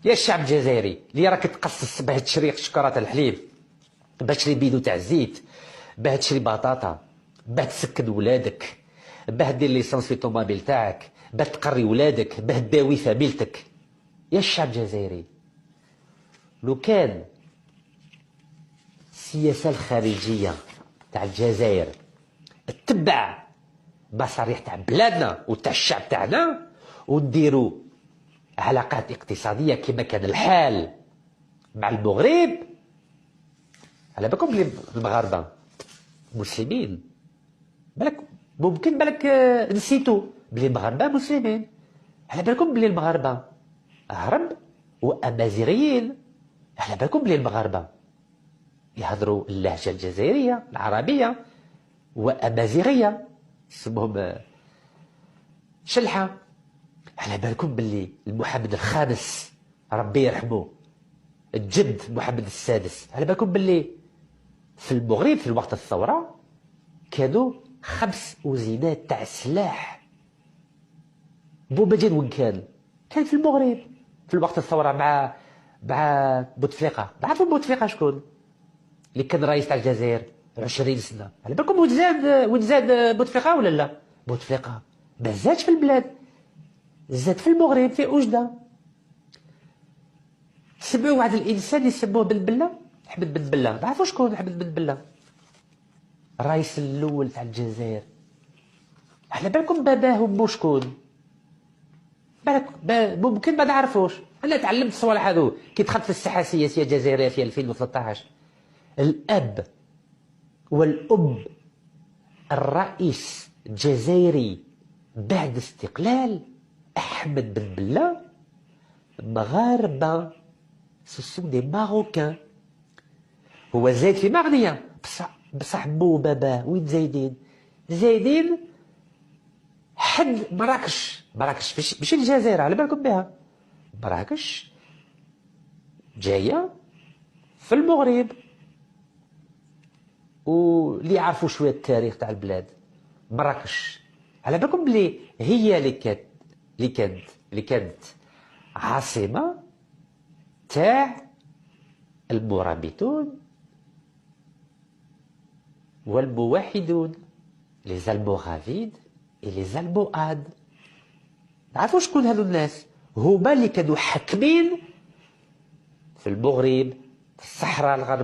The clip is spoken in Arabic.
يا الشعب الجزائري اللي راك تقصص باه تشري شكاره تاع الحليب، باه تشري بيدو تاع الزيت، باه تشري بطاطا، باه تسكد ولادك، باه دير ليسونس في الطوموبيل تاعك، باه تقري ولادك، باه تداوي فاميلتك. يا الشعب الجزائري، لو كان السياسه الخارجيه تاع الجزائر تتبع مصالح تاع بلادنا وتاع الشعب تاعنا، وديروا علاقات اقتصاديه كما كان الحال مع المغرب، على بالكم بلي المغاربه مسلمين. بالك ممكن بالك نسيتوا بلي المغاربه مسلمين. على بالكم بلي المغاربه عرب وامازيغيين. على بالكم بلي المغاربه يهضروا اللهجه الجزائريه العربيه وامازيغيه، اسمهم شلحه. على بالكم بلي محمد الخامس ربي يرحمه، الجد محمد السادس، على بالكم بلي في المغرب في وقت الثوره كانوا 5 أوزينات تاع السلاح. بومدين وين كان في المغرب في وقت الثوره مع بوتفليقه. تعرفوا بوتفليقه شكون اللي كان رئيس تاع الجزائر 20 سنه؟ على بالكم وين زاد بوتفليقه ولا لا؟ بوتفليقه ما زادش في البلاد، زاد في المغرب في اوجده. سمعوا واحد الانسان يسموه بن بله، احمد بن بله. تعرفوا شكون احمد بن بله؟ الرئيس الاول تاع الجزائر. على بالكم باباه وامو شكون؟ بالك ممكن ما نعرفوش. انا تعلمت الصوالح هذو كي دخلت في الساحه السياسيه الجزائريه في 2013. الاب والام الرئيس الجزائري بعد استقلال احمد بن بله مغاربه، سوسون دي ماروكان. هو زايد في مغنيه بصح مو وباباه وين زايدين؟ زايدين حد مراكش ماشي الجزائر، على بالكم بها. مراكش جايه في المغرب. واللي يعرفوا شويه التاريخ تاع البلاد، مراكش على بالكم بلي هي اللي كانت عاصمه تاع المرابطون والموحدون، لي زالموغافيد لي زالمواد. عارفوا شكون هذو الناس؟ هما اللي كانوا حاكمين في المغرب في الصحراء الغربية.